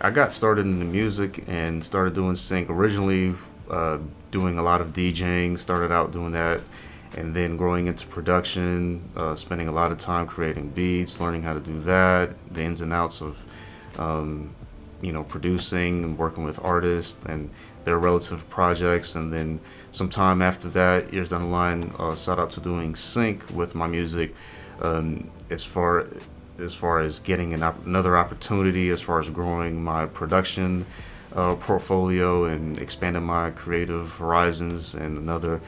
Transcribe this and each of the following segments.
I got started in the music and started doing sync originally, doing a lot of DJing. Started out doing that, and then growing into production, spending a lot of time creating beats, learning how to do that, the ins and outs of producing and working with artists and their relative projects. And then some time after that, years down the line, set out to doing sync with my music, as far as getting another opportunity, as far as growing my production portfolio and expanding my creative horizons and another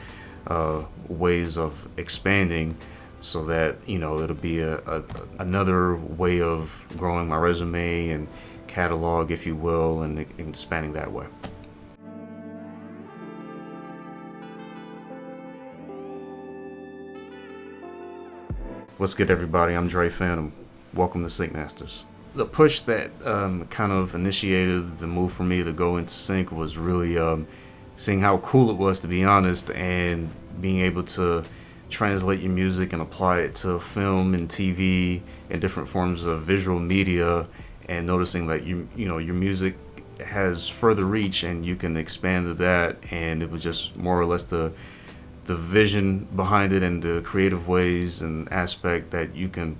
ways of expanding, so that it'll be another way of growing my resume and catalog, if you will, and expanding that way. What's good, everybody? I'm Dre Phantom. Welcome to Sync Masters. The push that kind of initiated the move for me to go into sync was really seeing how cool it was, to be honest, and being able to translate your music and apply it to film and TV and different forms of visual media, and noticing that your music has further reach and you can expand to that. And it was just more or less the vision behind it and the creative ways and aspect that you can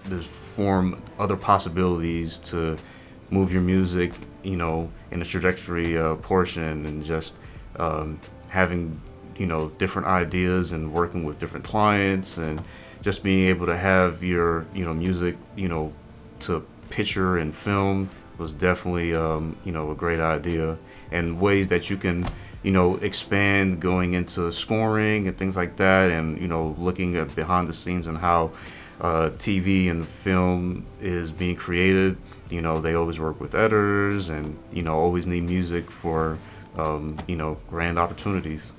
there's form other possibilities to move your music in a trajectory portion, and just having different ideas and working with different clients, and just being able to have your music to picture and film was definitely a great idea, and ways that you can expand going into scoring and things like that, and looking at behind the scenes and how TV and film is being created. They always work with editors, and always need music for grand opportunities.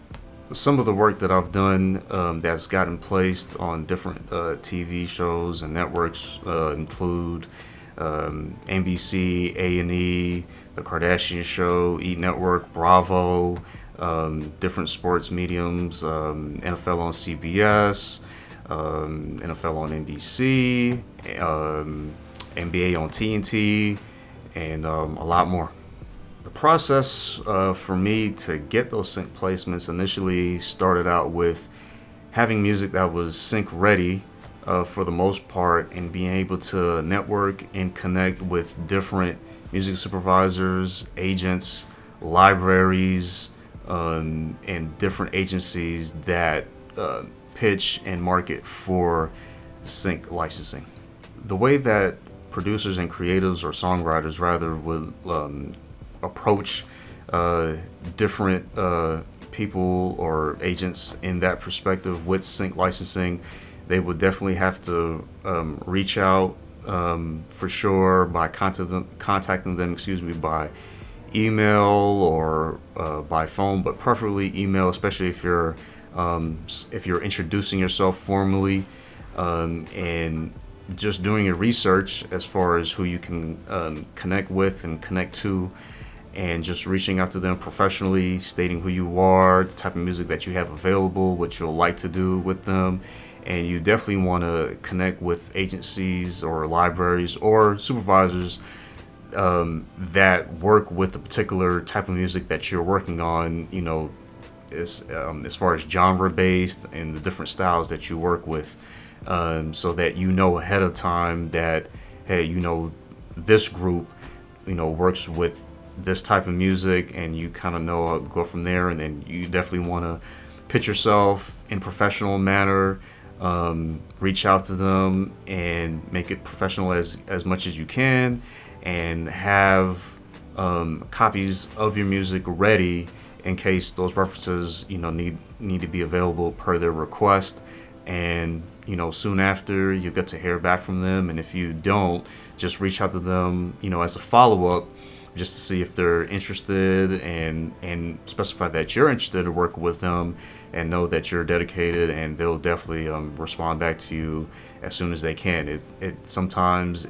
Some of the work that I've done that's gotten placed on different TV shows and networks include NBC, A&E, The Kardashian Show, E! Network, Bravo, different sports mediums, NFL on CBS, NFL on NBC, NBA on TNT, and a lot more. The process for me to get those sync placements initially started out with having music that was sync ready for the most part, and being able to network and connect with different music supervisors, agents, libraries, and different agencies that pitch and market for sync licensing. The way that producers and creatives, or songwriters rather, would approach different people or agents in that perspective with sync licensing, they would definitely have to reach out for sure by contacting them by email or by phone, but preferably email, especially if you're introducing yourself formally, and just doing your research as far as who you can connect with and connect to, and just reaching out to them professionally, stating who you are, the type of music that you have available, what you'll like to do with them. And you definitely want to connect with agencies or libraries or supervisors that work with the particular type of music that you're working on, as far as genre based and the different styles that you work with, so that ahead of time that, hey, this group works with this type of music, and you kind of go from there. And then you definitely want to pitch yourself in a professional manner, reach out to them and make it professional as much as you can, and have copies of your music ready in case those references need to be available per their request. And soon after, you get to hear back from them, and if you don't, just reach out to them as a follow-up, just to see if they're interested, and specify that you're interested to work with them, and know that you're dedicated, and they'll definitely respond back to you as soon as they can. Sometimes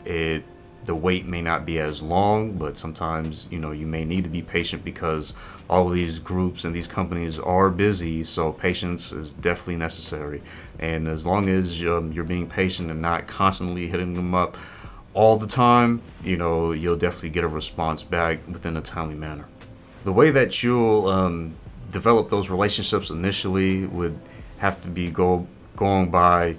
the wait may not be as long, but sometimes you may need to be patient, because all of these groups and these companies are busy, so patience is definitely necessary. And as long as you're being patient and not constantly hitting them up all the time, you'll definitely get a response back within a timely manner. The way that you'll develop those relationships initially would have to be going by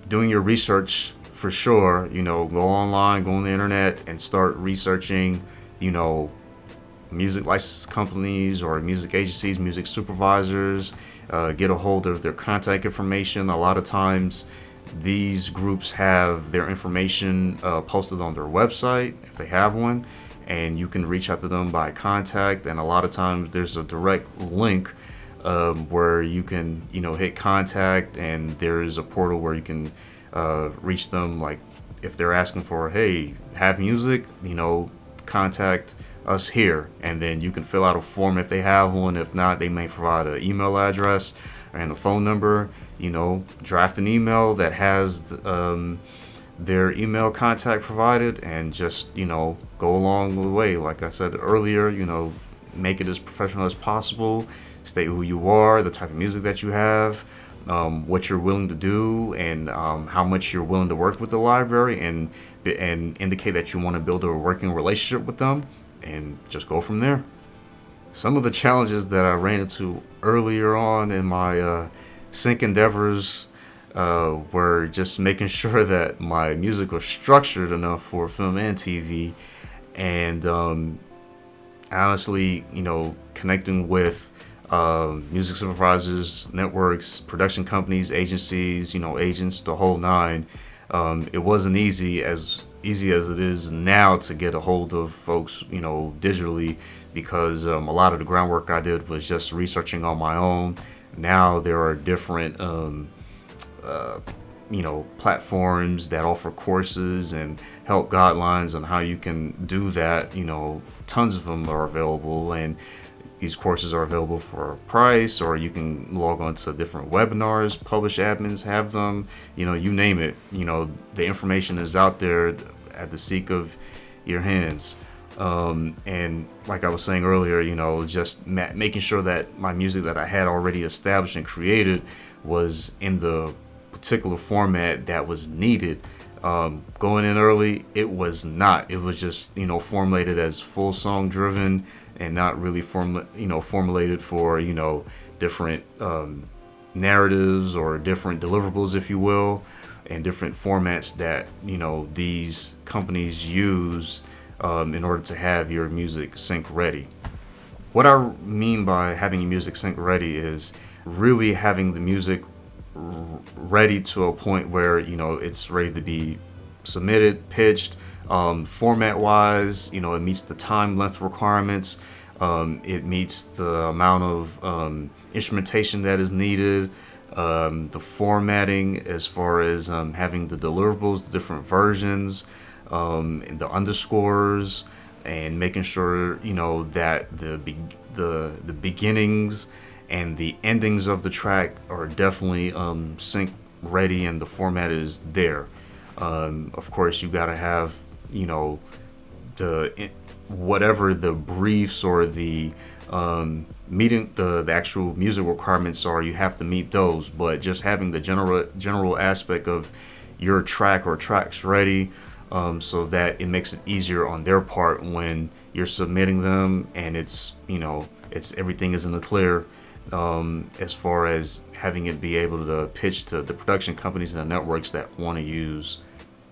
doing your research for sure. Go online, go on the internet, and start researching, music license companies or music agencies, music supervisors. Get a hold of their contact information. A lot of times, these groups have their information posted on their website if they have one, and you can reach out to them by contact. And a lot of times there's a direct link where you can hit contact, and there's a portal where you can reach them. Like if they're asking for, hey, have music, contact us here, and then you can fill out a form if they have one. If not, they may provide an email address and a phone number. Draft an email that has their email contact provided, and just go along the way. Like I said earlier, make it as professional as possible. State who you are, the type of music that you have, what you're willing to do, and how much you're willing to work with the library, and indicate that you want to build a working relationship with them, and just go from there. Some of the challenges that I ran into earlier on in my sync endeavors were just making sure that my music was structured enough for film and TV, and honestly, connecting with music supervisors, networks, production companies, agencies, agents, the whole nine. It wasn't easy as it is now to get a hold of folks, digitally, because a lot of the groundwork I did was just researching on my own. Now there are different, platforms that offer courses and help guidelines on how you can do that. Tons of them are available, and these courses are available for a price, or you can log on to different webinars. Publish admins have them, you name it. The information is out there at the seek of your hands. And like I was saying earlier, just making sure that my music that I had already established and created was in the particular format that was needed. Going in early, it was not. It was just, formulated as full song driven, and not really formulated for, different narratives or different deliverables, if you will, and different formats that, these companies use in order to have your music sync ready. What I mean by having your music sync ready is really having the music ready to a point where, it's ready to be submitted, pitched. Format wise, it meets the time length requirements. It meets the amount of instrumentation that is needed. The formatting as far as having the deliverables, the different versions, and the underscores, and making sure that the beginnings and the endings of the track are definitely sync ready, and the format is there. Of course, you gotta have whatever the briefs or the meeting the actual music requirements are. You have to meet those, but just having the general aspect of your track or tracks ready, so that it makes it easier on their part when you're submitting them, and it's everything is in the clear, as far as having it be able to pitch to the production companies and the networks that want to use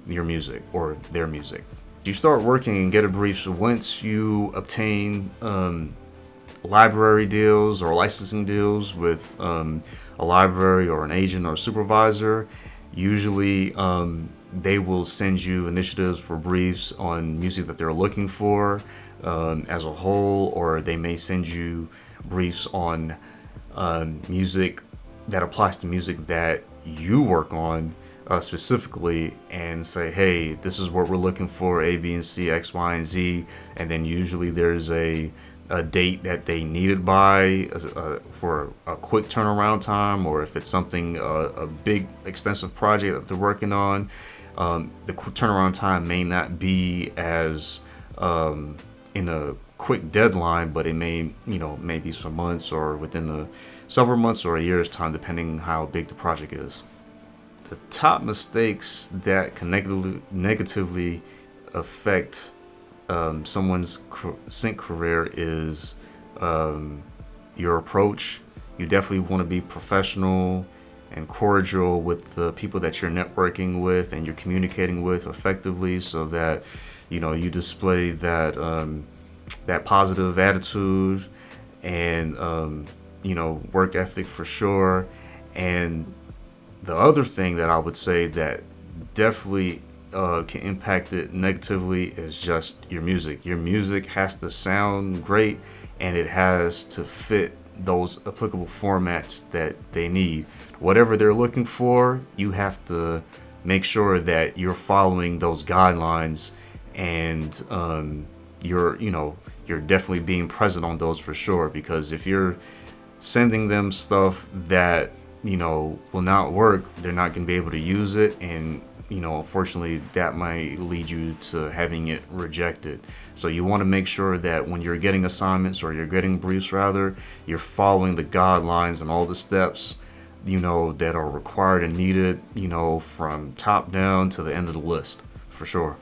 your music or their music. You start working and get a brief. So once you obtain library deals or licensing deals with a library or an agent or supervisor, usually they will send you initiatives for briefs on music that they're looking for as a whole, or they may send you briefs on music that applies to music that you work on specifically, and say, hey, this is what we're looking for, A, B, and C, X, Y, and Z. And then usually there's a date that they need it by for a quick turnaround time, or if it's something, a big extensive project that they're working on, the turnaround time may not be as in a quick deadline, but it may maybe some months, or within several months or a year's time, depending how big the project is. the top mistakes that can negatively affect someone's sync career is your approach. You definitely want to be professional and cordial with the people that you're networking with and you're communicating with effectively, so that you display that that positive attitude and work ethic for sure. And the other thing that I would say that definitely can impact it negatively is just your music. Your music has to sound great, and it has to fit those applicable formats that they need. Whatever they're looking for, you have to make sure that you're following those guidelines, and you're definitely being present on those for sure. Because if you're sending them stuff that will not work, they're not going to be able to use it, and unfortunately that might lead you to having it rejected. So you want to make sure that when you're getting assignments, or you're getting briefs rather, you're following the guidelines and all the steps that are required and needed, from top down to the end of the list for sure.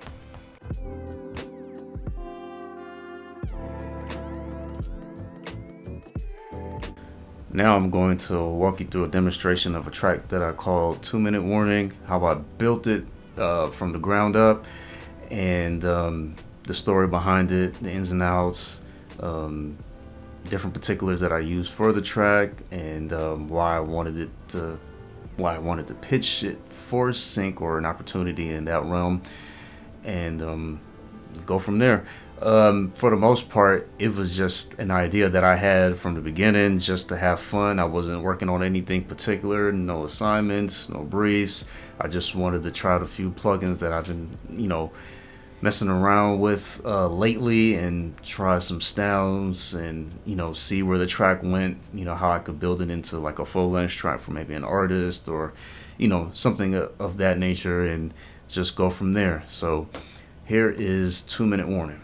Now I'm going to walk you through a demonstration of a track that I call 2-Minute Warning, how I built it from the ground up, and the story behind it, the ins and outs, different particulars that I used for the track, and why I wanted to pitch it for sync or an opportunity in that realm, and go from there. For the most part, it was just an idea that I had from the beginning, just to have fun. I wasn't working on anything particular, no assignments, no briefs. I just wanted to try out a few plugins that I've been, messing around with lately, and try some sounds, and see where the track went, how I could build it into like a full-length track for maybe an artist, or something of that nature, and just go from there. So here is 2-Minute Warning.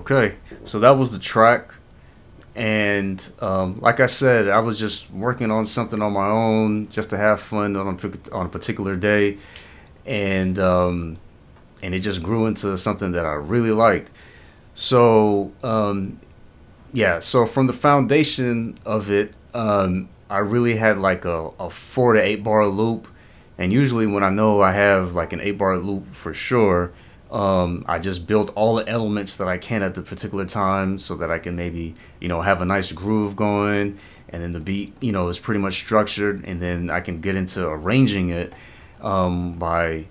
Okay, so that was the track, and like I said, I was just working on something on my own just to have fun on a particular day, and it just grew into something that I really liked. So so from the foundation of it, I really had like a 4 to 8 bar loop, and usually when I know I have like an 8 bar loop for sure, I just build all the elements that I can at the particular time, so that I can maybe have a nice groove going, and then the beat is pretty much structured, and then I can get into arranging it by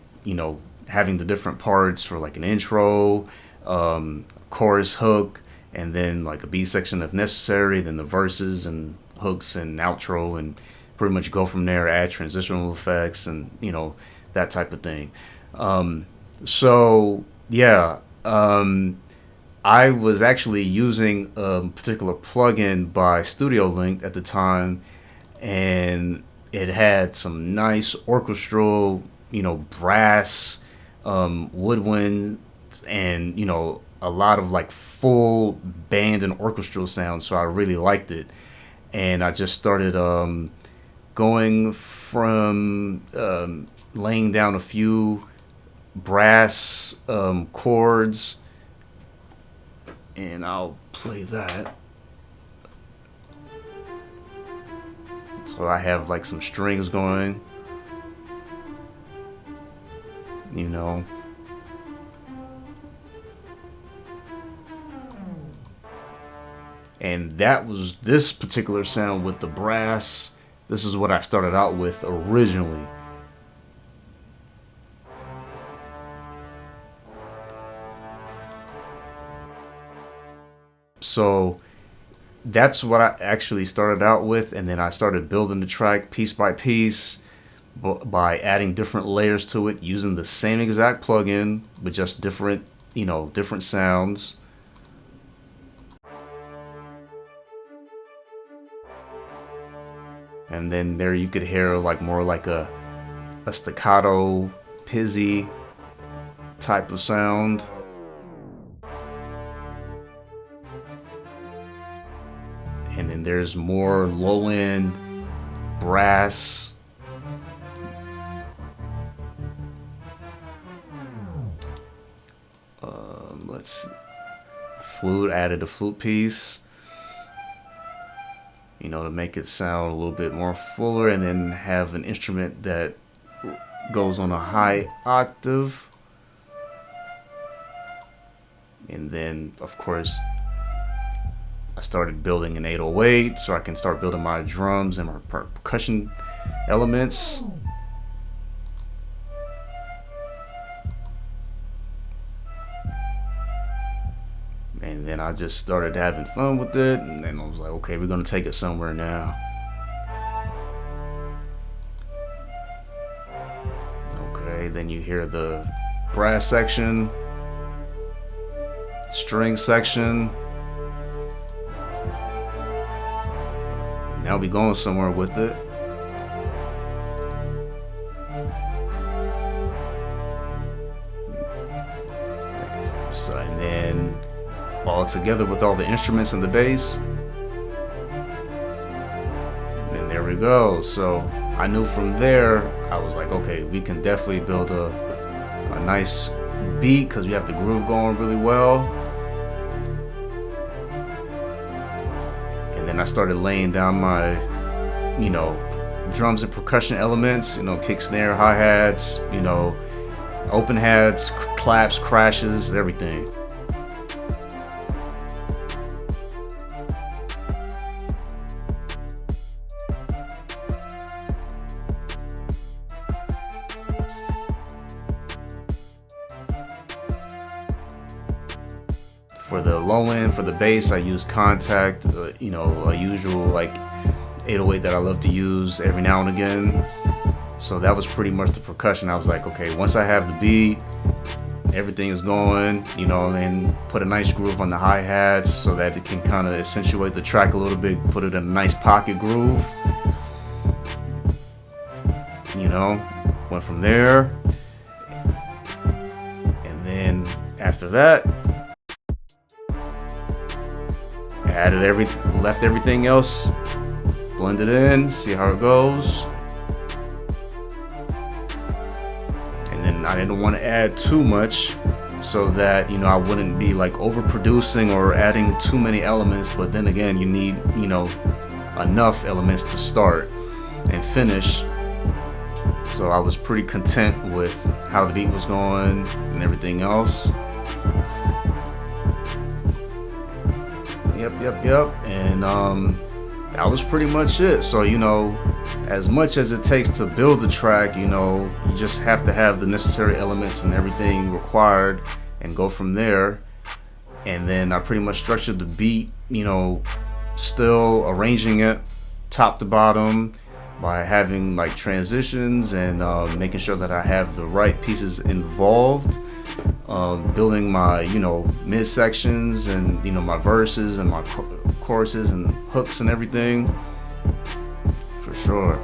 having the different parts for like an intro, chorus, hook, and then like a B section if necessary, then the verses and hooks and outro, and pretty much go from there, add transitional effects and that type of thing. So yeah, I was actually using a particular plugin by Studio Link at the time, and it had some nice orchestral, brass, woodwind, and a lot of like full band and orchestral sounds. So I really liked it, and I just started going from laying down a few brass chords, and I'll play that. So I have like some strings going, and that was this particular sound with the brass. This is what I started out with originally. So that's what I actually started out with, and then I started building the track piece by piece by adding different layers to it, using the same exact plugin but just different, different sounds. And then there you could hear like more like a staccato, pizzy type of sound. And then there's more low end brass. Let's see. Flute, added a flute piece, to make it sound a little bit more fuller, and then have an instrument that goes on a high octave. And then, of course, I started building an 808 so I can start building my drums and my percussion elements. And then I just started having fun with it, and then I was like, okay, we're gonna take it somewhere now. Okay, then you hear the brass section, string section. Now we going somewhere with it. So, and then all together with all the instruments and the bass. And there we go. So I knew from there, I was like, okay, we can definitely build a nice beat because we have the groove going really well. And then I started laying down my, drums and percussion elements, kick, snare, hi-hats, open hats, claps, crashes, everything. For the low end, for the bass, I use Contact, a usual like 808 that I love to use every now and again. So that was pretty much the percussion. I was like, okay, once I have the beat, everything is going, then put a nice groove on the hi-hats so that it can kind of accentuate the track a little bit, put it in a nice pocket groove. Went from there. And then after that, left everything else, blend it in, see how it goes. And then I didn't want to add too much so that, I wouldn't be like overproducing or adding too many elements. But then again, you need, enough elements to start and finish. So I was pretty content with how the beat was going and everything else. Yep. And that was pretty much it. So, as much as it takes to build the track, you just have to have the necessary elements and everything required and go from there. And then I pretty much structured the beat, still arranging it top to bottom by having like transitions and making sure that I have the right pieces involved. building my, mid sections and, my verses and my choruses and hooks and everything, for sure.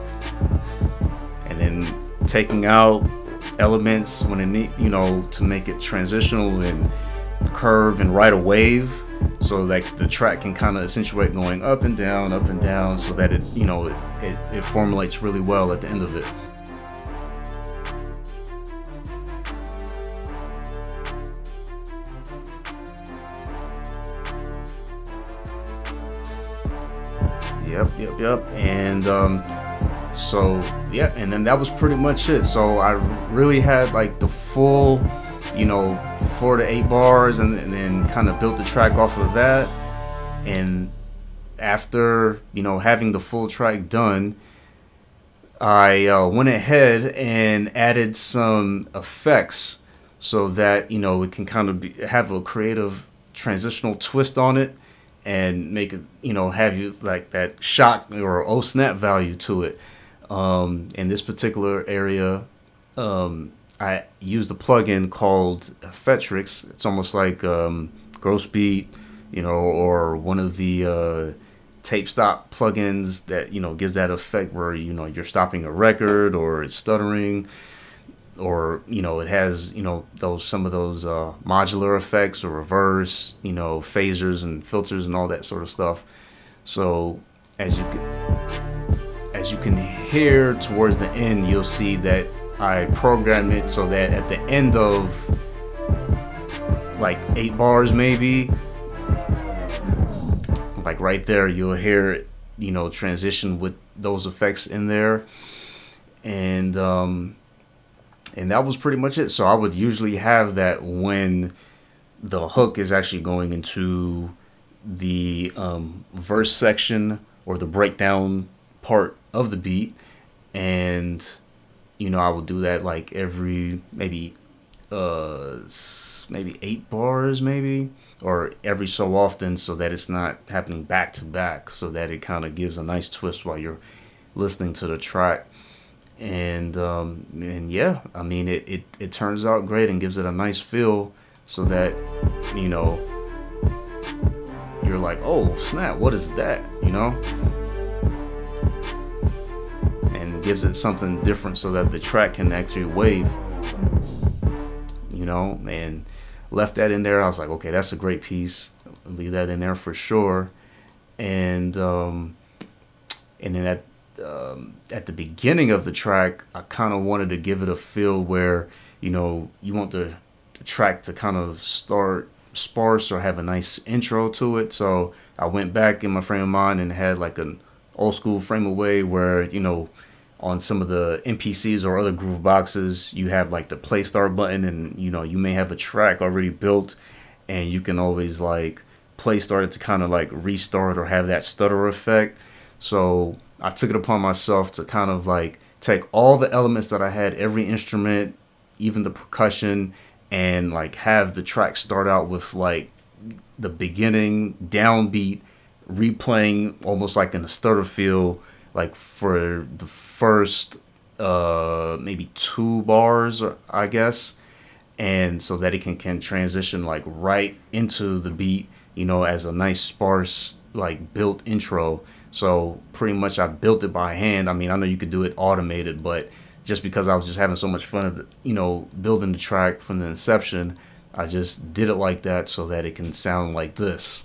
And then taking out elements when it need, to make it transitional and curve and ride a wave, so like the track can kind of accentuate going up and down, so that it formulates really well at the end of it. Yep. And so yeah, and then that was pretty much it. So I really had like the full, 4 to 8 bars, and then kind of built the track off of that. And after having the full track done, I went ahead and added some effects so that it can kind of have a creative transitional twist on it, and make it have you like that shock or oh snap value to it. In this particular area, I used a plugin called Fetrix. It's almost like Gross Beat, or one of the tape stop plugins that gives that effect where you're stopping a record, or it's stuttering, or it has some of those modular effects or reverse, phasers and filters and all that sort of stuff. So as you can hear towards the end, you'll see that I programmed it so that at the end of like 8 bars, maybe, like right there, you'll hear it, transition with those effects in there. And that was pretty much it. So I would usually have that when the hook is actually going into the verse section or the breakdown part of the beat. And I would do that like every maybe 8 bars, maybe, or every so often, so that it's not happening back to back, so that it kind of gives a nice twist while you're listening to the track. And yeah, I mean, it turns out great and gives it a nice feel, so that you're like, oh snap, what is that, and gives it something different so that the track can actually wave, and left that in there. I was like, okay, that's a great piece, leave that in there for sure. And then at the beginning of the track, I kind of wanted to give it a feel where you want the track to kind of start sparse or have a nice intro to it. So I went back in my frame of mind and had like an old school frame of way where on some of the MPCs or other groove boxes, you have like the play start button, and you may have a track already built, and you can always like play start it to kind of like restart or have that stutter effect. So I took it upon myself to kind of like take all the elements that I had, every instrument, even the percussion, and like have the track start out with like the beginning downbeat replaying almost like in a stutter feel, like for the first maybe 2 bars, I guess, and so that it can transition like right into the beat, as a nice sparse like built intro. So pretty much I built it by hand. I mean, I know you could do it automated, but just because I was just having so much fun building the track from the inception, I just did it like that so that it can sound like this.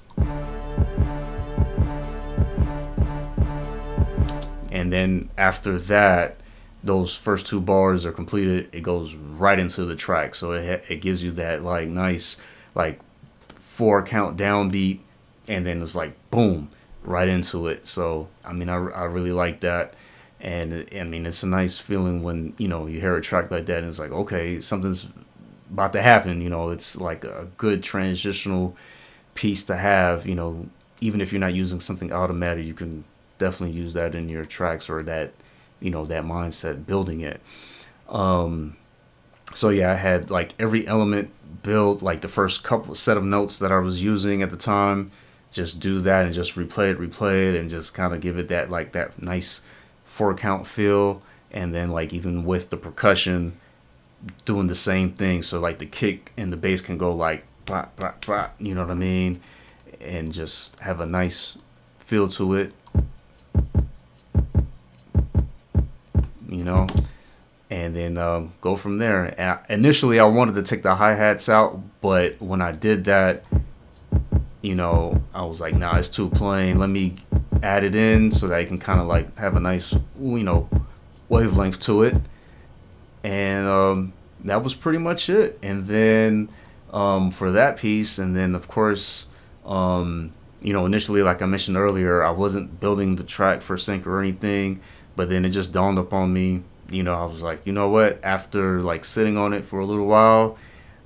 And then after that, those first 2 bars are completed, it goes right into the track. So it gives you that like nice like 4 count downbeat, and then it's like boom, right into it. So I mean, I really like that. And I mean, it's a nice feeling when you hear a track like that and it's like, okay, something's about to happen. It's like a good transitional piece to have. Even if you're not using something automatic, you can definitely use that in your tracks, or that that mindset building it. So yeah, I had like every element built, like the first couple set of notes that I was using at the time, just do that and just replay it and just kind of give it that nice 4 count feel. And then like even with the percussion, doing the same thing. So like the kick and the bass can go like blah, blah, blah, you know what I mean? And just have a nice feel to it, you know, and then go from there. And initially, I wanted to take the hi-hats out, but when I did that, you know, I was like, nah, it's too plain. Let me add it in so that I can kind of like have a nice, you know, wavelength to it. And that was pretty much it. And then for that piece, and then of course, you know, initially, like I mentioned earlier, I wasn't building the track for sync or anything, but then it just dawned upon me, you know, I was like, you know what, after like sitting on it for a little while,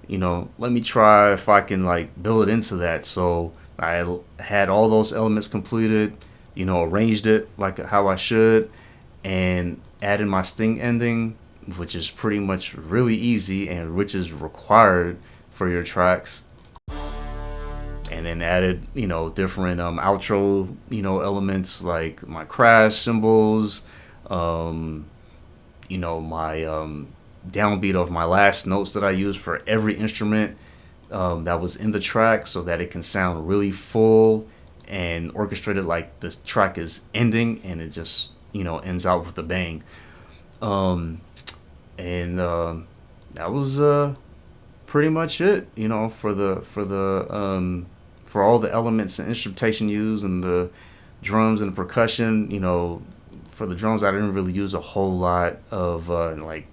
you know, let me try if I can like build it into that. So I had all those elements completed, you know, arranged it like how I should, and added my sting ending, which is pretty much really easy and which is required for your tracks. And then added, you know, different outro, you know, elements like my crash cymbals, um, you know, my downbeat of my last notes that I use for every instrument that was in the track, so that it can sound really full and orchestrated like this track is ending, and it just, you know, ends out with a bang. Um, and that was pretty much it, you know, for all the elements and instrumentation used and the drums and the percussion. You know, for the drums, I didn't really use a whole lot of like,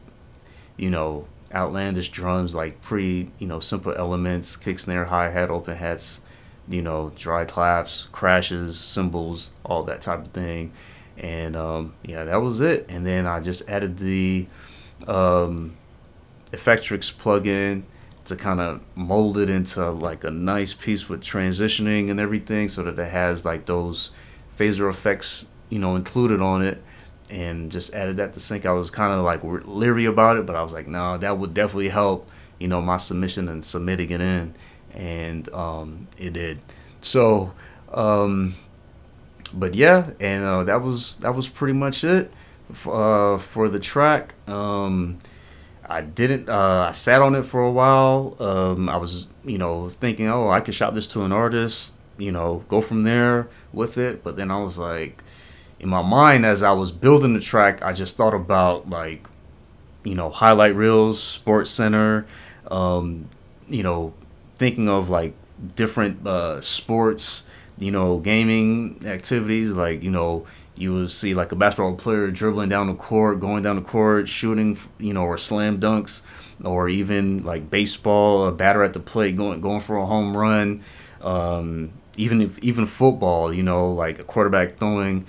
you know, outlandish drums, like pretty, you know, simple elements: kick, snare, hi hat, open hats, you know, dry claps, crashes, cymbals, all that type of thing. And yeah, that was it. And then I just added the um, Effectrix plugin to kind of mold it into like a nice piece with transitioning and everything, so that it has like those phaser effects, you know, included on it. And just added that to sync. I was kind of like leery about it, but I was like, no, that would definitely help, you know, my submission and submitting it in. And it did. So but yeah, and that was pretty much it for the track. I didn't. I sat on it for a while. I was, you know, thinking, oh, I could shop this to an artist, you know, go from there with it. But then I was like, in my mind, as I was building the track, I just thought about like, you know, highlight reels, Sports Center, um, you know, thinking of like different sports, you know, gaming activities. Like, you know, you would see like a basketball player dribbling down the court, going down the court, shooting, you know, or slam dunks, or even like baseball, a batter at the plate going for a home run. Even football, you know, like a quarterback throwing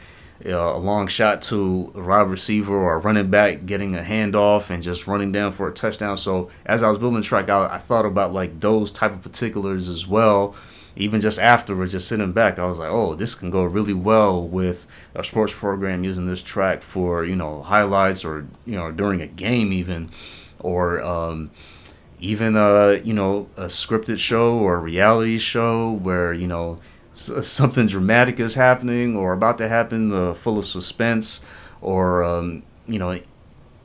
a long shot to a wide receiver or a running back getting a handoff and just running down for a touchdown. So as I was building the track out, I thought about like those type of particulars as well. Even just afterwards, just sitting back, I was like, oh, this can go really well with a sports program using this track for, you know, highlights, or, you know, during a game even, or even you know, a scripted show or a reality show where, you know, something dramatic is happening or about to happen, full of suspense, or you know,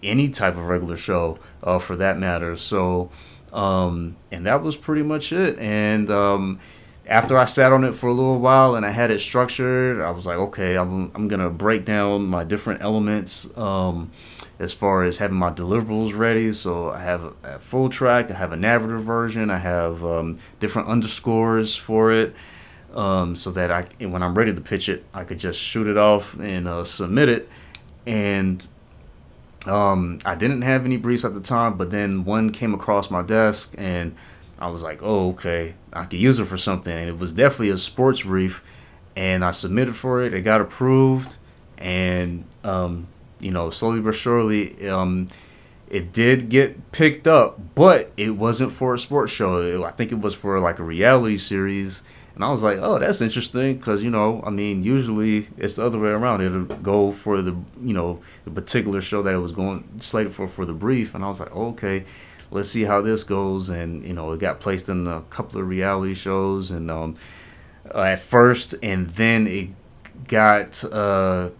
any type of regular show for that matter. So and that was pretty much it. And after I sat on it for a little while and I had it structured, I was like, okay, I'm gonna break down my different elements as far as having my deliverables ready. So I have a full track, I have a narrative version, I have different underscores for it, so that when I'm ready to pitch it, I could just shoot it off and submit it. And I didn't have any briefs at the time, but then one came across my desk, and I was like, oh, okay, I could use it for something. And it was definitely a sports brief, and I submitted for it. It got approved, and you know, slowly but surely, it did get picked up, but it wasn't for a sports show. I think it was for like a reality series. And I was like, oh, that's interesting, because, you know, I mean, usually it's the other way around. It'll go for the, you know, the particular show that it was going slated for the brief. And I was like, oh, okay, let's see how this goes. And, you know, it got placed in a couple of reality shows, and at first, and then it got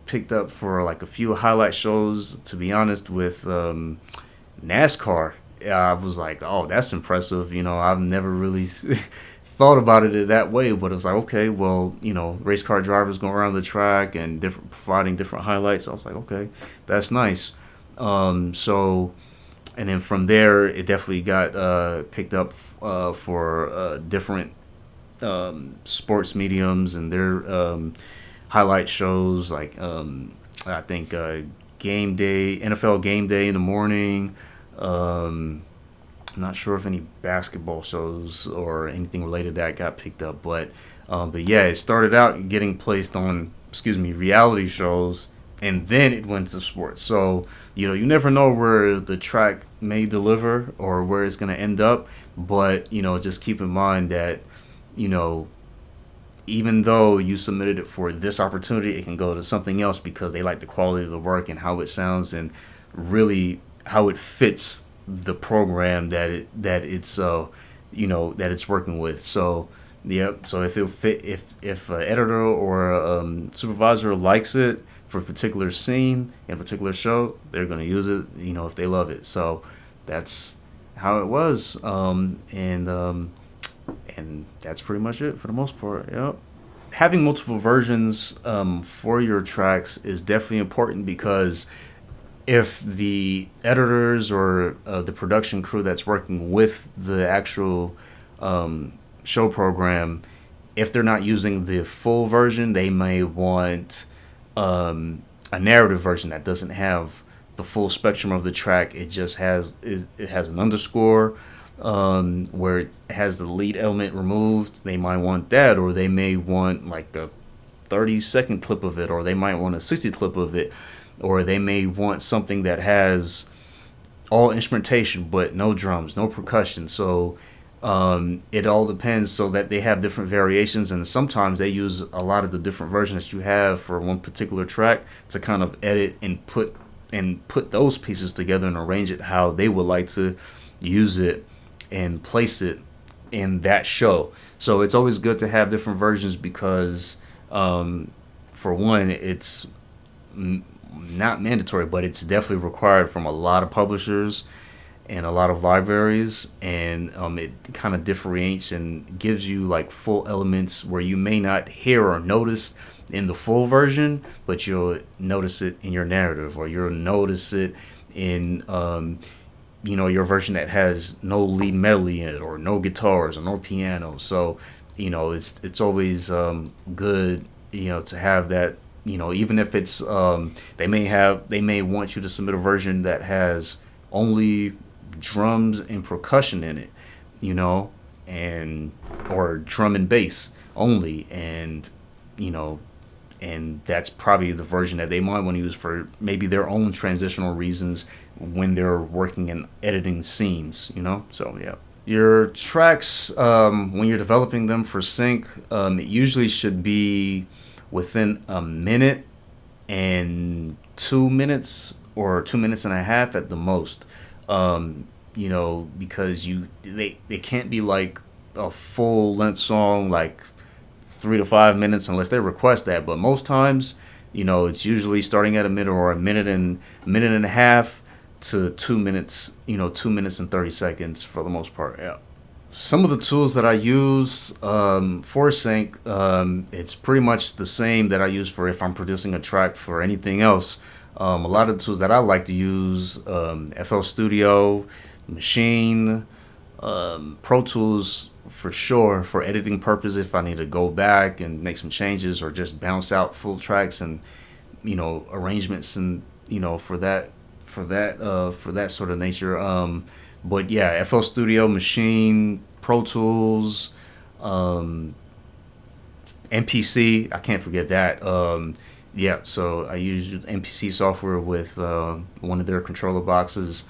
picked up for like a few highlight shows, to be honest, with NASCAR. I was like, oh, that's impressive. I've never really thought about it that way, but it was like, okay, well, race car drivers going around the track and providing different highlights. I was like, okay, that's nice. So, and then from there, it definitely got picked up for different sports mediums and their highlight shows, like I think game day, NFL game day in the morning. Um, I'm not sure if any basketball shows or anything related to that got picked up, but yeah, it started out getting placed on, reality shows, and then it went to sports. So you never know where the track may deliver or where it's going to end up, but just keep in mind that you know even though you submitted it for this opportunity, it can go to something else because they like the quality of the work and how it sounds and really how it fits the program that it's working with. So yep. So if it fit, if an editor or a supervisor likes it for a particular scene in a particular show, they're gonna use it. If they love it. So that's how it was. And that's pretty much it for the most part. Yep. Having multiple versions for your tracks is definitely important because if the editors or the production crew that's working with the actual show program, if they're not using the full version, they may want a narrative version that doesn't have the full spectrum of the track. It has an underscore where it has the lead element removed. They might want that, or they may want like a 30-second clip of it, or they might want a 60 clip of it, or they may want something that has all instrumentation but no drums, no percussion. So it all depends, so that they have different variations, and sometimes they use a lot of the different versions that you have for one particular track to kind of edit and put those pieces together and arrange it how they would like to use it and place it in that show. So it's always good to have different versions because for one, it's not mandatory, but it's definitely required from a lot of publishers and a lot of libraries, and it kind of differentiates and gives you like full elements where you may not hear or notice in the full version, but you'll notice it in your narrative, or you'll notice it in your version that has no lead melody in it, or no guitars, or no piano. So it's always good to have that. Even if it's they may want you to submit a version that has only drums and percussion in it, and or drum and bass only, and that's probably the version that they might want to use for maybe their own transitional reasons when they're working and editing scenes. So yeah, your tracks, when you're developing them for sync, it usually should be within a minute and 2 minutes, or 2 minutes and a half at the most. Because they can't be like a full length song, like 3 to 5 minutes, unless they request that. But most times, it's usually starting at a minute, or a minute and a half to 2 minutes. 2 minutes and 30 seconds for the most part. Yeah. Some of the tools that I use for sync, it's pretty much the same that I use for if I'm producing a track for anything else. A lot of the tools that I like to use, FL Studio, Machine, Pro Tools for sure for editing purposes. If I need to go back and make some changes, or just bounce out full tracks and arrangements, and for that sort of nature. But yeah, FL Studio, Machine, Pro Tools, MPC. I can't forget that. Yeah, so I use MPC software with one of their controller boxes,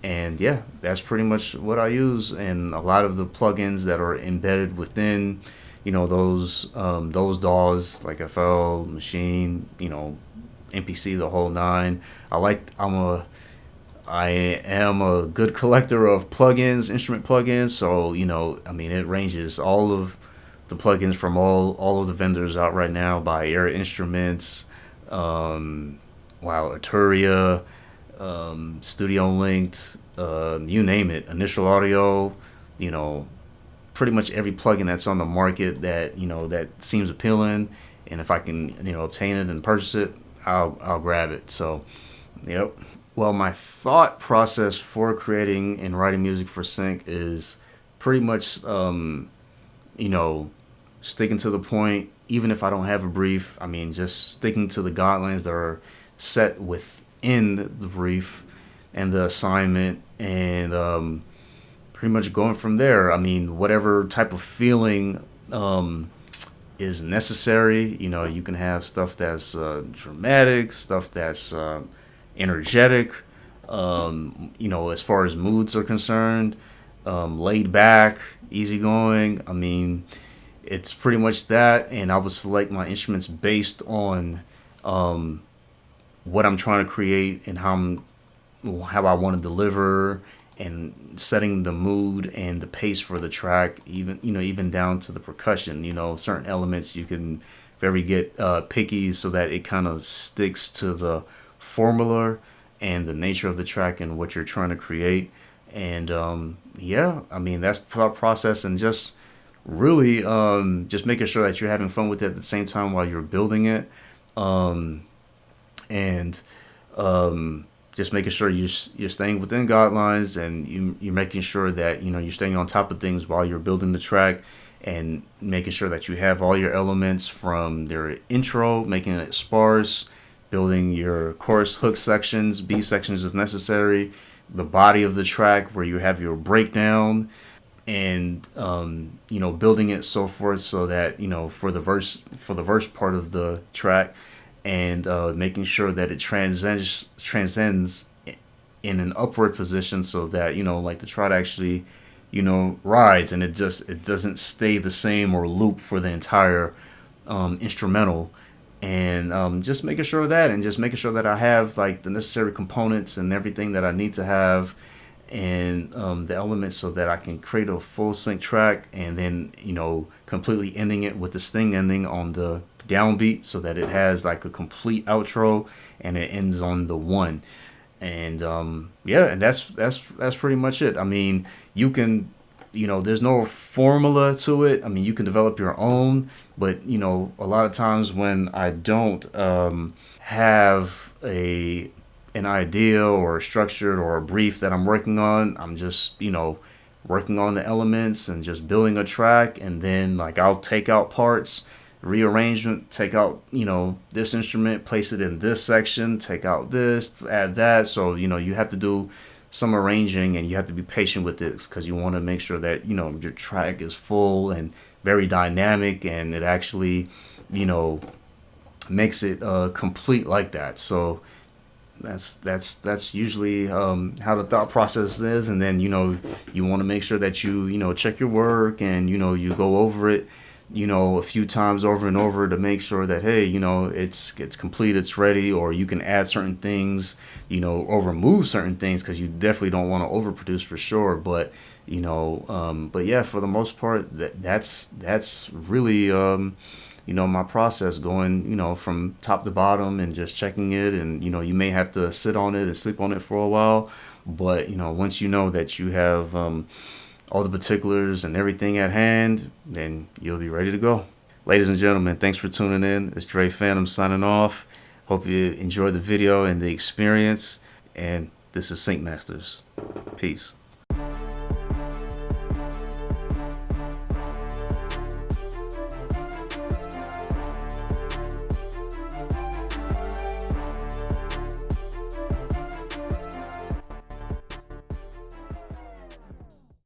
and yeah, that's pretty much what I use. And a lot of the plugins that are embedded within, those DAWs, like FL, Machine, MPC, the whole nine. I am a good collector of plugins, instrument plugins. So it ranges all of the plugins from all of the vendors out right now, by Air Instruments, Arturia, Studio Linked, you name it, initial audio, you know, pretty much every plugin that's on the market that, you know, that seems appealing, and if I can, you know, obtain it and purchase it, I'll grab it. So, yep. Well, my thought process for creating and writing music for sync is pretty much, you know, sticking to the point, even if I don't have a brief. I mean, just sticking to the guidelines that are set within the brief and the assignment, and pretty much going from there. I mean, whatever type of feeling is necessary. You know, you can have stuff that's dramatic, stuff that's energetic. You know, as far as moods are concerned, laid back, easygoing. I mean, it's pretty much that, and I would select my instruments based on what I'm trying to create and how I want to deliver, and setting the mood and the pace for the track, even, you know, even down to the percussion. You know, certain elements you can very get picky so that it kind of sticks to the formula and the nature of the track and what you're trying to create. And yeah, I mean, that's the thought process, and just really just making sure that you're having fun with it at the same time while you're building it. And just making sure you're staying within guidelines, and you're making sure that, you know, you're staying on top of things while you're building the track, and making sure that you have all your elements from their intro, making it sparse, building your chorus hook sections, B sections if necessary, the body of the track where you have your breakdown, and you know, building it so forth so that, you know, for the verse part of the track, and making sure that it transcends in an upward position so that, you know, like the trot actually, you know, rides, and it doesn't stay the same or loop for the entire instrumental. And just making sure of that, and just making sure that I have like the necessary components and everything that I need to have, and the elements, so that I can create a full sync track, and then, you know, completely ending it with the sting ending on the downbeat, so that it has like a complete outro and it ends on the one. And yeah, and that's pretty much it. I mean, you can, you know, there's no formula to it. I mean, you can develop your own, but, you know, a lot of times when I don't have an idea or a structure or a brief that I'm working on, I'm just, you know, working on the elements and just building a track, and then like I'll take out parts, rearrangement, take out, you know, this instrument, place it in this section, take out this, add that. So, you know, you have to do some arranging, and you have to be patient with this, because you want to make sure that, you know, your track is full and very dynamic, and it actually, you know, makes it complete like that. So that's usually how the thought process is. And then, you know, you want to make sure that you know, check your work, and, you know, you go over it, you know, a few times over and over to make sure that, hey, you know, it's complete, it's ready. Or you can add certain things, you know, or remove certain things, because you definitely don't want to overproduce for sure. But, you know, but yeah, for the most part, that's really you know, my process, going, you know, from top to bottom and just checking it. And, you know, you may have to sit on it and sleep on it for a while, but, you know, once you know that you have all the particulars and everything at hand, then you'll be ready to go. Ladies and gentlemen, thanks for tuning in. It's Dre Phantom signing off. Hope you enjoyed the video and the experience. And this is Sync Masters. Peace.